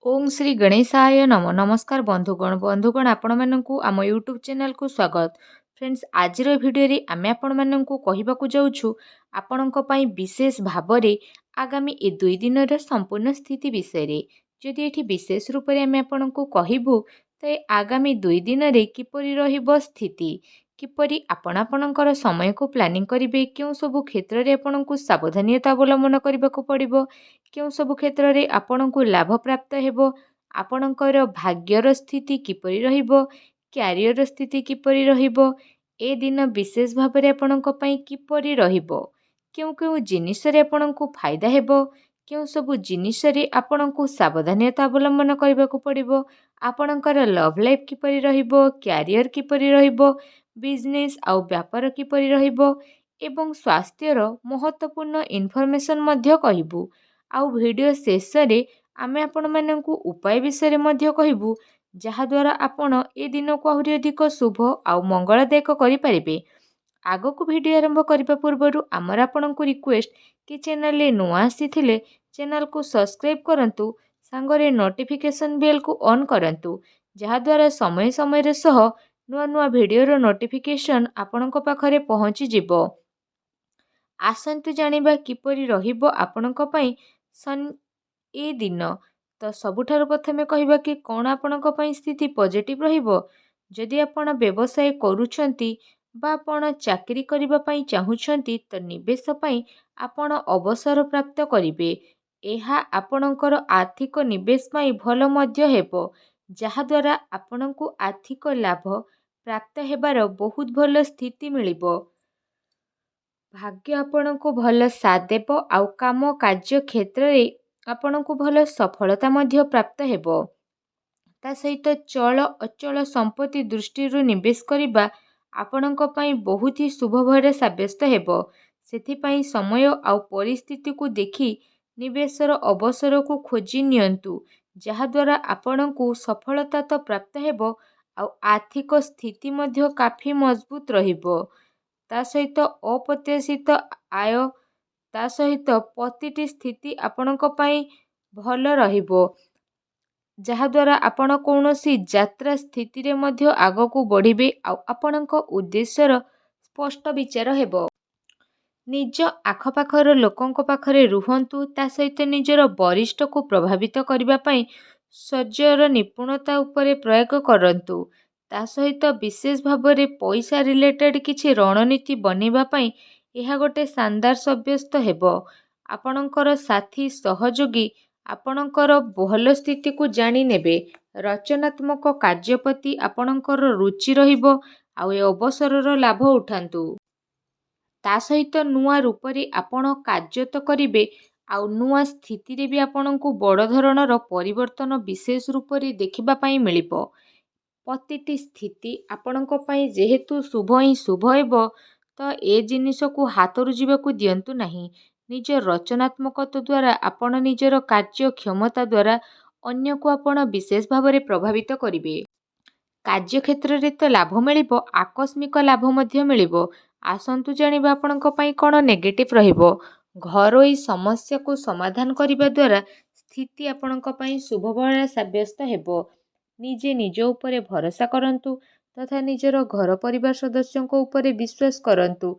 ओम श्री गणेशाय नम नमस्कार बंधुगण आपण मानकु आम यूट्यूब चैनल को स्वागत। फ्रेंड्स आज भिडियो आम आपण मानकु कहबाकू जाउछु आपणक पई विशेष भावरे आगामी ए 2 दिन संपूर्ण स्थिति विषय रे जदि एठी विशेष रूप रे आम आपणकु कहबू तो आगामी 2 दिन रे किपरि रहिबो स्थिति किपरि आपणकर समय को प्लानिंग करिवे क्यों सब क्षेत्र रे आपणकु सावधानीता अवलंबन करबाकू पड़िबो क्यों सब क्षेत्र रे आपणकु लाभ प्राप्त हेबो आपणकर भाग्यर स्थिति किपरि रहिबो क्यारियर स्थिति किपरि रहिबो ए दिन विशेष भाव में आपणक पई किपरि रहिबो क्यों क्यों जिनिस रे आपणकु फायदा हेबो क्यों सब जिनिस रे आपणकु सावधानीता अवलंबन करबाकू पड़िबो आपणकर लव लाइफ किपरि रहिबो क्यारियर किपरि रहिबो बिजनेस आउ व्यापार किपरि रहिबो एवं स्वास्थ्यर महत्वपूर्ण इनफॉरमेशन मध्य कहिबू आउ वीडियो शेष रे आमे आपण माननकु उपाय विषय मध्य कहिबू जहाद्वारा आपण ए दिन को आहुरी अधिक शुभ आउ मंगलदायक करिपारिबे। आगको वीडियो आरंभ करबा पूर्वरु आमर आपणकु रिक्वेस्ट कि चैनल ले नुआ आसीथिले चैनल को सब्सक्राइब करंतु सांगरे नोटिफिकेशन बेल को ऑन करंतु जहाद्वारा समय समय रे सह नुआ नुआ वीडियो रो नोटिफिकेशन आपणक पाखरे पहुंची जिवो। आसंतु जानिबा किपरि रहिबो आपणक पई ए दिन तो सबुठारु प्रथमे कहिबा कि कौन आपणक पई स्थिति पॉजिटिव रहिबो जदि आपण व्यवसाय करूछंती बा आपण चाकरी करिबा पई चाहुछंती तो निवेश पई आपण अवसर प्राप्त करिवे एहा आपणकर आर्थिक निवेश पई भल मध्य हेबो जहाद्वारा आपणकु आर्थिक लाभ प्राप्त हेबार बहुत भल स्थिति मिलिबो भाग्य आपणकु भल साथ देबो आउ काम कार्य क्षेत्र रे आपणकु भल सफलता मध्य प्राप्त हेबो ता सहित चल अचल संपत्ति दृष्टि निवेश करिबा आपणक पई बहुत ही शुभ भरे साब्यस्त हेबो सेथिपई समय आउ परिस्थिति को देखि निवेशर अवसर को खोजी नियंतु जहाद्वारा आपणकु सफलता तो प्राप्त हेबो आउ आर्थिक स्थिति मध्य काफी मजबूत रहिबो ता सहित अप्रत्याशित आय ता सहित प्रतिटी स्थिति आपणक पई भल रहिबो जहाद्वारा आपण कौनसी यात्रा स्थिति रे मध्य आगकू बढ़िबे आउ आपणक उद्देश्यर स्पष्ट विचार हेबो निज आखपाखर लोकंक पाखरे रुहंतु ता सहित निजर वरिष्ठ को प्रभावित करबा पई सज्जर निपुणता उपरे प्रयोग करंतु ता सहित विशेष भावरे पैसा रिलेटेड किछि रणनीति बनेबा पई एहा गोटे शानदार सब्यस्त हेबो आपणकर साथी सहयोगी आपणकर भल स्थिति को जानी नेबे रचनात्मक कार्यपति आपणकर रुचि रहिबो आउ ए अवसरर लाभ उठांतु ता सहित नुआ रूप रे आपण कार्य तो करिवे आउ नुआ स्थिति रे भी आपणकु बड़ धरणर परिवर्तन विशेष रूप रे देखिबा पई मिलिबो प्रतिटी स्थिति आपणक पई जेहेतु शुभ ही शुभ हेबो तो ए जिनिस को हातरु जीवाकू दियंतु नाही निज रचनात्मकता द्वारा आपण निजर कार्य क्षमता द्वारा अन्य को आपण विशेष भाव प्रभावित करिवे कार्य क्षेत्र रे तो लाभ मिलिबो आकस्मिक लाभ मध्य मिलिबो आसंतु जानिबा आपणक पई कोन नेगेटिव रहिबो घरोई समस्या को समाधान करिबा द्वारा स्थिति आपणक पई शुभ भला साब्यस्त हेबो निजे निज उपरे भरोसा करंतु तथा निजर घर परिवार सदस्यों उपरे विश्वास करंतु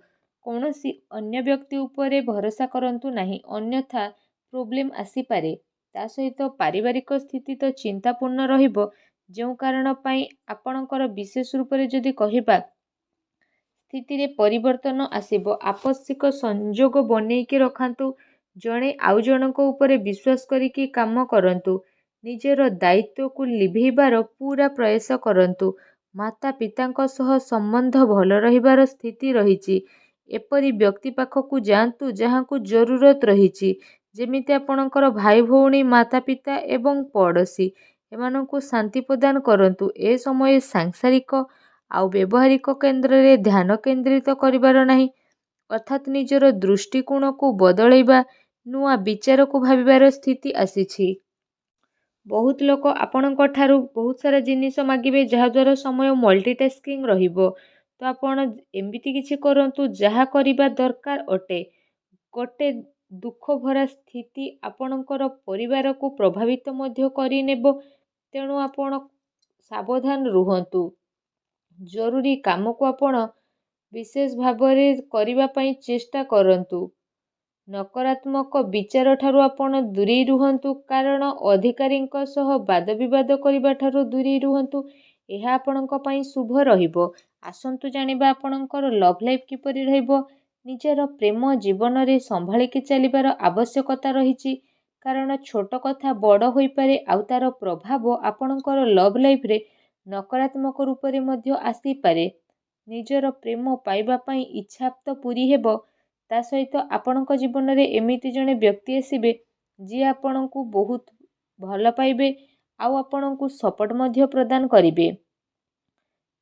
कौनसी अन्य व्यक्ति उपरे भरोसा करंतु नाही अन्यथा प्रोब्लेम आसी पारे ता सहित पारिवारिक स्थिति तो चिंतापूर्ण रहिबो जो कारण पई आपणकर विशेष रूप रे जदि कहिबा स्थिति रे परिवर्तन आसीबो आवश्यक संजोग बनेइके रखंतु जणे आउ जनको उपरे विश्वास करिके काम करंतु निजर दायित्व को लिभेबार पूरा प्रयास करंतु माता पितांक सह संबंध भल रहिबार स्थिति रहिछि एपरि व्यक्ति पाखकू जातु जहाँ को जरूरत रहिछि जेमिति आपणकर भाई भौणी माता पिता एवं पड़ोशी एमानंकु शांति प्रदान करंतु ए समय सांसारिक आउ व्यवहारिक केन्द्र रे ध्यान केंद्रित करिबार नाही अर्थात निजर दृष्टिकोण को बदलैबा नुआ विचार को भाबिबार स्थिति आसीछि बहुत लोक आपणक ठारू बहुत सारा जिनिस मागिबे जहाद्वारा समय मल्टीटास्किंग रहिबो तो आपण एमिति किछि करंतु जहा करिबा दरकार अटे गोटे ଦୁଃଖ ଭରା ସ୍ଥିତି ଆପଣଙ୍କର ପରିବାରକୁ ପ୍ରଭାବିତ ମଧ୍ୟ କରିନେବ। ତେଣୁ ଆପଣ ସାବଧାନ ରୁହନ୍ତୁ। ଜରୁରୀ କାମକୁ ଆପଣ ବିଶେଷ ଭାବରେ କରିବା ପାଇଁ ଚେଷ୍ଟା କରନ୍ତୁ। ନକାରାତ୍ମକ ବିଚାର ଠାରୁ ଆପଣ ଦୂରେଇ ରୁହନ୍ତୁ, କାରଣ ଅଧିକାରୀଙ୍କ ସହ ବାଦବିବାଦ କରିବା ଠାରୁ ଦୂରେଇ ରୁହନ୍ତୁ। ଏହା ଆପଣଙ୍କ ପାଇଁ ଶୁଭ ରହିବ। ଆସନ୍ତୁ ଜାଣିବା ଆପଣଙ୍କର ଲଭ୍ ଲାଇଫ୍ କିପରି ରହିବ। ନିଜର ପ୍ରେମ ଜୀବନରେ ସମ୍ଭାଳିକି ଚାଲିବାର ଆବଶ୍ୟକତା ରହିଛି, କାରଣ ଛୋଟ କଥା ବଡ଼ ହୋଇପାରେ ଆଉ ତାର ପ୍ରଭାବ ଆପଣଙ୍କର ଲଭ୍ ଲାଇଫ୍ରେ ନକାରାତ୍ମକ ରୂପରେ ମଧ୍ୟ ଆସିପାରେ। ନିଜର ପ୍ରେମ ପାଇବା ପାଇଁ ଇଚ୍ଛା ତ ପୂରି ହେବ, ତା ସହିତ ଆପଣଙ୍କ ଜୀବନରେ ଏମିତି ଜଣେ ବ୍ୟକ୍ତି ଆସିବେ ଯିଏ ଆପଣଙ୍କୁ ବହୁତ ଭଲ ପାଇବେ ଆଉ ଆପଣଙ୍କୁ ସପୋର୍ଟ ମଧ୍ୟ ପ୍ରଦାନ କରିବେ।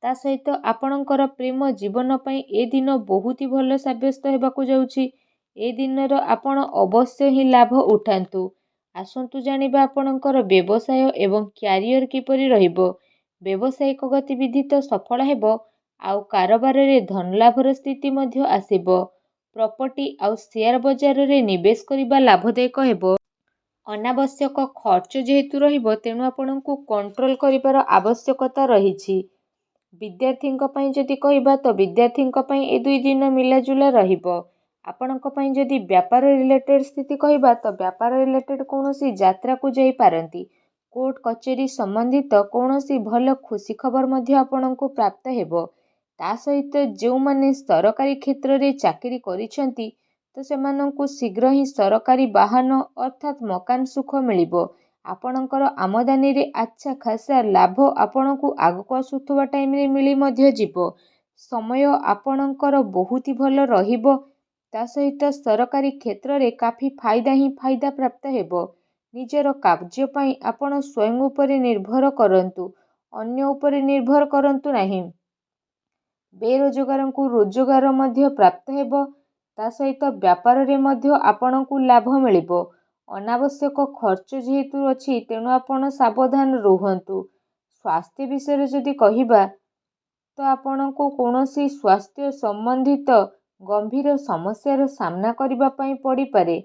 ତା ସହିତ ଆପଣଙ୍କର ପ୍ରେମ ଜୀବନ ପାଇଁ ଏ ଦିନ ବହୁତ ହି ଭଲ ସାବ୍ୟସ୍ତ ହେବାକୁ ଯାଉଛି। ଏ ଦିନର ଆପଣ ଅବଶ୍ୟ ହିଁ ଲାଭ ଉଠାନ୍ତୁ। ଆସନ୍ତୁ ଜାଣିବା ଆପଣଙ୍କର ବ୍ୟବସାୟ ଏବଂ କ୍ୟାରିୟର କିପରି ରହିବ। ବ୍ୟବସାୟିକ ଗତିବିଧି ତ ସଫଳ ହେବ, ଆଉ କାରବାରରେ ଧନଲାଭର ସ୍ଥିତି ମଧ୍ୟ ଆସିବ। ପ୍ରପର୍ଟି ଆଉ ସେୟାର ବଜାରରେ ନିବେଶ କରିବା ଲାଭଦାୟକ ହେବ। ଅନାବଶ୍ୟକ ଖର୍ଚ୍ଚ ଯେହେତୁ ରହିବ, ତେଣୁ ଆପଣଙ୍କୁ କଣ୍ଟ୍ରୋଲ କରିବାର ଆବଶ୍ୟକତା ରହିଛି। ବିଦ୍ୟାର୍ଥୀଙ୍କ ପାଇଁ ଯଦି କହିବା ତ ବିଦ୍ୟାର୍ଥୀଙ୍କ ପାଇଁ ଏ 2 ଦିନ ମିଲାଜୁଲା ରହିବ। ଆପଣଙ୍କ ପାଇଁ ଯଦି ବ୍ୟାପାର ରିଲେଟେଡ୍ ସ୍ଥିତି କହିବା ତ ବ୍ୟାପାର ରିଲେଟେଡ୍ କୌଣସି ଯାତ୍ରାକୁ ଯାଇପାରନ୍ତି। କୋର୍ଟ କଚେରୀ ସମ୍ବନ୍ଧିତ କୌଣସି ଭଲ ଖୁସି ଖବର ମଧ୍ୟ ଆପଣଙ୍କୁ ପ୍ରାପ୍ତ ହେବ। ତା ସହିତ ଯେଉଁମାନେ ସରକାରୀ କ୍ଷେତ୍ରରେ ଚାକିରି କରିଛନ୍ତି ତ ସେମାନଙ୍କୁ ଶୀଘ୍ର ହିଁ ସରକାରୀ ବାହନ ଅର୍ଥାତ୍ ମକାନ ସୁଖ ମିଳିବ। ଆପଣଙ୍କର ଆମଦାନୀରେ ଆଚ୍ଛା ଖାସା ଲାଭ ଆପଣଙ୍କୁ ଆଗକୁ ଆସୁଥିବା ଟାଇମରେ ମିଳି ମଧ୍ୟ ଯିବ। ସମୟ ଆପଣଙ୍କର ବହୁତ ଭଲ ରହିବ। ତା ସହିତ ସରକାରୀ କ୍ଷେତ୍ରରେ କାଫି ଫାଇଦା ହିଁ ଫାଇଦା ପ୍ରାପ୍ତ ହେବ। ନିଜର କାର୍ଯ୍ୟ ପାଇଁ ଆପଣ ସ୍ୱୟଂ ଉପରେ ନିର୍ଭର କରନ୍ତୁ, ଅନ୍ୟ ଉପରେ ନିର୍ଭର କରନ୍ତୁ ନାହିଁ। ବେରୋଜଗାରଙ୍କୁ ରୋଜଗାର ମଧ୍ୟ ପ୍ରାପ୍ତ ହେବ। ତା ସହିତ ବ୍ୟାପାରରେ ମଧ୍ୟ ଆପଣଙ୍କୁ ଲାଭ ମିଳିବ। ଅନାବଶ୍ୟକ ଖର୍ଚ୍ଚ ଯେହେତୁ ଅଛି, ତେଣୁ ଆପଣ ସାବଧାନ ରୁହନ୍ତୁ। ସ୍ୱାସ୍ଥ୍ୟ ବିଷୟରେ ଯଦି କହିବା ତ ଆପଣଙ୍କୁ କୌଣସି ସ୍ୱାସ୍ଥ୍ୟ ସମ୍ବନ୍ଧିତ ଗମ୍ଭୀର ସମସ୍ୟାର ସାମ୍ନା କରିବା ପାଇଁ ପଡ଼ିପାରେ।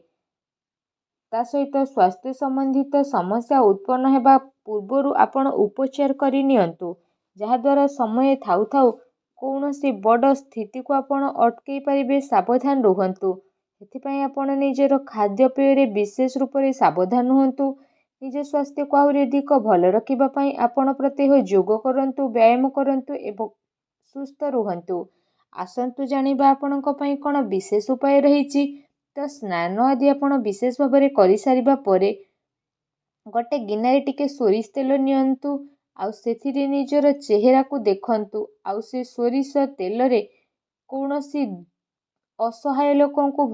ତା ସହିତ ସ୍ୱାସ୍ଥ୍ୟ ସମ୍ବନ୍ଧିତ ସମସ୍ୟା ଉତ୍ପନ୍ନ ହେବା ପୂର୍ବରୁ ଆପଣ ଉପଚାର କରି ନିଅନ୍ତୁ, ଯାହାଦ୍ୱାରା ସମୟ ଥାଉ ଥାଉ କୌଣସି ବଡ଼ ସ୍ଥିତିକୁ ଆପଣ ଅଟକେଇ ପାରିବେ। ସାବଧାନ ରୁହନ୍ତୁ। ସେଥିପାଇଁ ଆପଣ ନିଜର ଖାଦ୍ୟପେୟରେ ବିଶେଷ ରୂପରେ ସାବଧାନ ହୁଅନ୍ତୁ। ନିଜ ସ୍ୱାସ୍ଥ୍ୟକୁ ଆହୁରି ଅଧିକ ଭଲ ରଖିବା ପାଇଁ ଆପଣ ପ୍ରତ୍ୟହ ଯୋଗ କରନ୍ତୁ, ବ୍ୟାୟାମ କରନ୍ତୁ ଏବଂ ସୁସ୍ଥ ରୁହନ୍ତୁ। ଆସନ୍ତୁ ଜାଣିବା ଆପଣଙ୍କ ପାଇଁ କ'ଣ ବିଶେଷ ଉପାୟ ରହିଛି। ତ ସ୍ନାନ ଆଦି ଆପଣ ବିଶେଷ ଭାବରେ କରିସାରିବା ପରେ ଗୋଟେ ଗିନାରେ ଟିକେ ସୋରିଷ ତେଲ ନିଅନ୍ତୁ, ଆଉ ସେଥିରେ ନିଜର ଚେହେରାକୁ ଦେଖନ୍ତୁ, ଆଉ ସେ ସୋରିଷ ତେଲରେ କୌଣସି ଅସହାୟ ଲୋକଙ୍କୁ